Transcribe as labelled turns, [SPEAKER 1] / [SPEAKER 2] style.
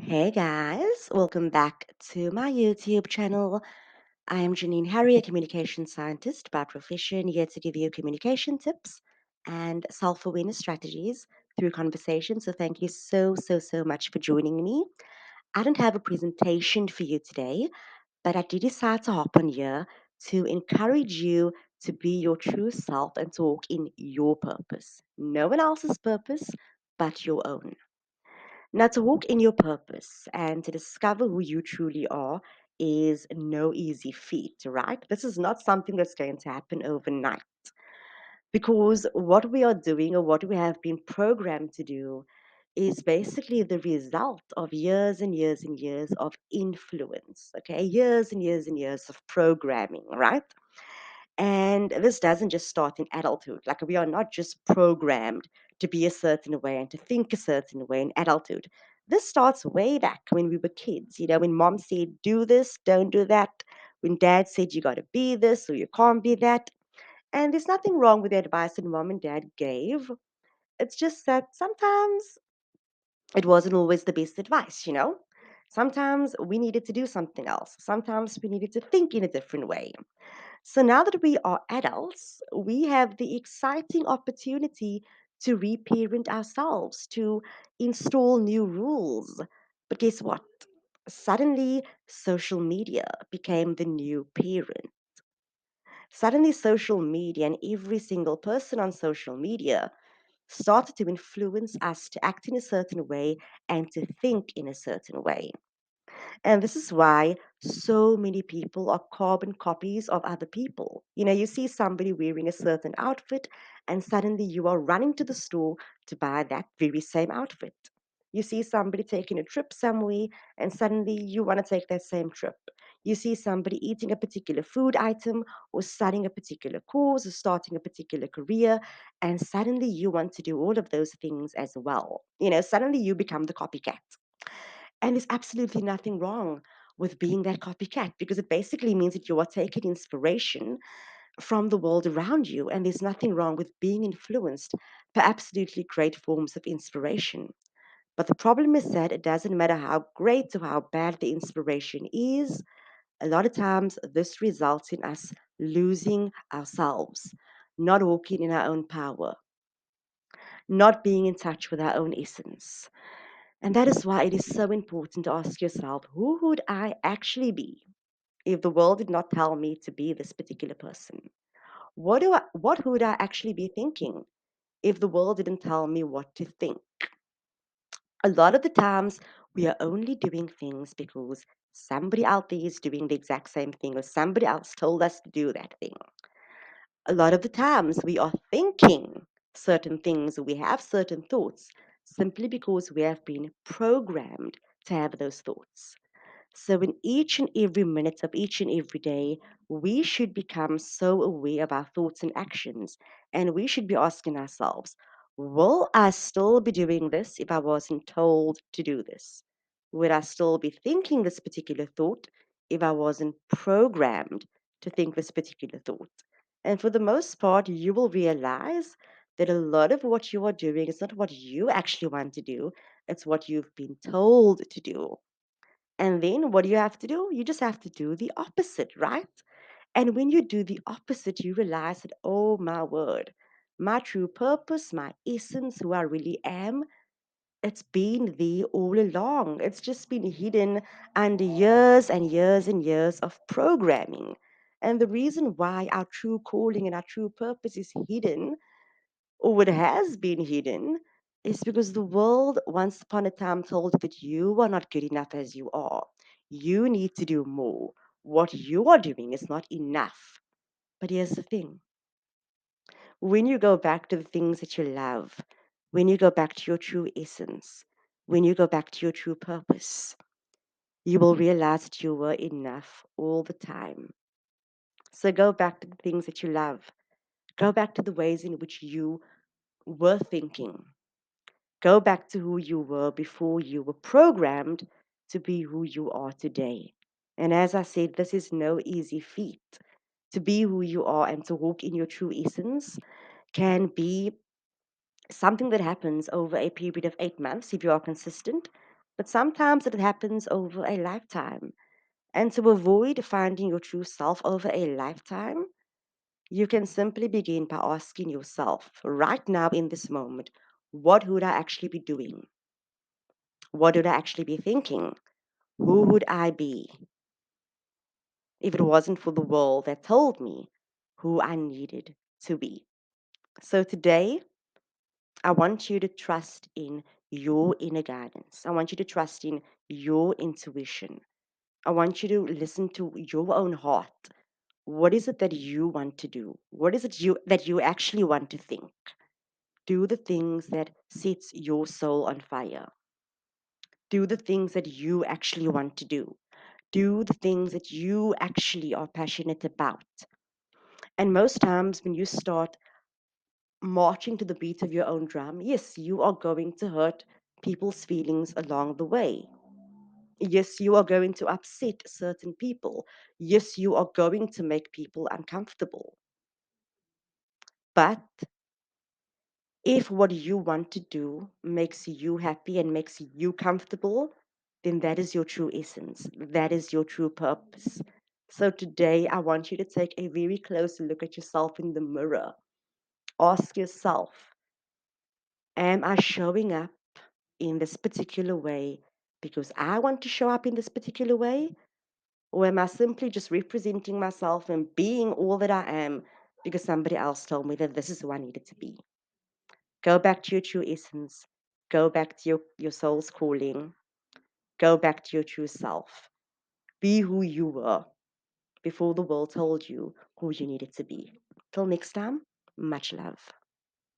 [SPEAKER 1] Hey guys, welcome back to my YouTube channel. I am Janine Harry, a communication scientist by profession, here to give you communication tips and self awareness strategies through conversation. So, thank you so much for joining me. I don't have a presentation for you today, but I did decide to hop on here to encourage you to be your true self and to walk in your purpose. No one else's purpose but your own. Now, to walk in your purpose and to discover who you truly are is no easy feat, right? This is not something that's going to happen overnight because what we are doing or what we have been programmed to do is basically the result of years and years and years of influence, okay? Years and years and years of programming, right? And this doesn't just start in adulthood. Like, we are not just programmed to be a certain way and to think a certain way in adulthood. This starts way back when we were kids. When mom said, do this, don't do that. When dad said, you got to be this or you can't be that. And there's nothing wrong with the advice that mom and dad gave. It's just that sometimes it wasn't always the best advice. Sometimes we needed to do something else. Sometimes we needed to think in a different way. So now that we are adults, we have the exciting opportunity to reparent ourselves, to install new rules. But guess what? Suddenly, social media became the new parent. Suddenly, social media and every single person on social media started to influence us to act in a certain way and to think in a certain way. And this is why so many people are carbon copies of other people. You see somebody wearing a certain outfit, and suddenly you are running to the store to buy that very same outfit. You see somebody taking a trip somewhere, and suddenly you want to take that same trip. You see somebody eating a particular food item, or studying a particular course, or starting a particular career, and suddenly you want to do all of those things as well. Suddenly you become the copycat. And there's absolutely nothing wrong with being that copycat because it basically means that you are taking inspiration from the world around you. And there's nothing wrong with being influenced by absolutely great forms of inspiration. But the problem is that it doesn't matter how great or how bad the inspiration is, a lot of times this results in us losing ourselves, not walking in our own power, not being in touch with our own essence. And that is why it is so important to ask yourself, who would I actually be if the world did not tell me to be this particular person? What would I actually be thinking if the world didn't tell me what to think? A lot of the times we are only doing things because somebody out there is doing the exact same thing or somebody else told us to do that thing. A lot of the times we are thinking certain things, we have certain thoughts simply because we have been programmed to have those thoughts. So, in each and every minute of each and every day, we should become so aware of our thoughts and actions. And we should be asking ourselves, will I still be doing this if I wasn't told to do this? Would I still be thinking this particular thought if I wasn't programmed to think this particular thought? And for the most part, you will realize that a lot of what you are doing is not what you actually want to do, it's what you've been told to do. And then what do you have to do? You just have to do the opposite, right? And when you do the opposite, you realize that, oh my word, my true purpose, my essence, who I really am, it's been there all along. It's just been hidden under years and years and years of programming. And the reason why our true calling and our true purpose is hidden or what has been hidden is because the world once upon a time told you that you are not good enough as you are. You need to do more. What you are doing is not enough. But here's the thing, when you go back to the things that you love, when you go back to your true essence, when you go back to your true purpose, you will realize that you were enough all the time. So go back to the things that you love. Go back to the ways in which you were thinking. Go back to who you were before you were programmed to be who you are today. And as I said, this is no easy feat. To be who you are and to walk in your true essence can be something that happens over a period of 8 months if you are consistent. but sometimes it happens over a lifetime. And to avoid finding your true self over a lifetime, you can simply begin by asking yourself right now in this moment, what would I actually be doing? What would I actually be thinking? Who would I be if it wasn't for the world that told me who I needed to be? So today, I want you to trust in your inner guidance. I want you to trust in your intuition. I want you to listen to your own heart. What is it that you want to do? What is it you actually want to think? Do the things that sets your soul on fire. Do the things that you actually want to do. Do the things that you actually are passionate about. And most times when you start marching to the beat of your own drum, yes, you are going to hurt people's feelings along the way. Yes, you are going to upset certain people. Yes, you are going to make people uncomfortable. But if what you want to do makes you happy and makes you comfortable, then that is your true essence. That is your true purpose. So today, I want you to take a very close look at yourself in the mirror. Ask yourself, am I showing up in this particular way because I want to show up in this particular way? Or am I simply just representing myself and being all that I am because somebody else told me that this is who I needed to be? Go back to your true essence. Go back to your soul's calling. Go back to your true self. Be who you were before the world told you who you needed to be. Till next time, much love.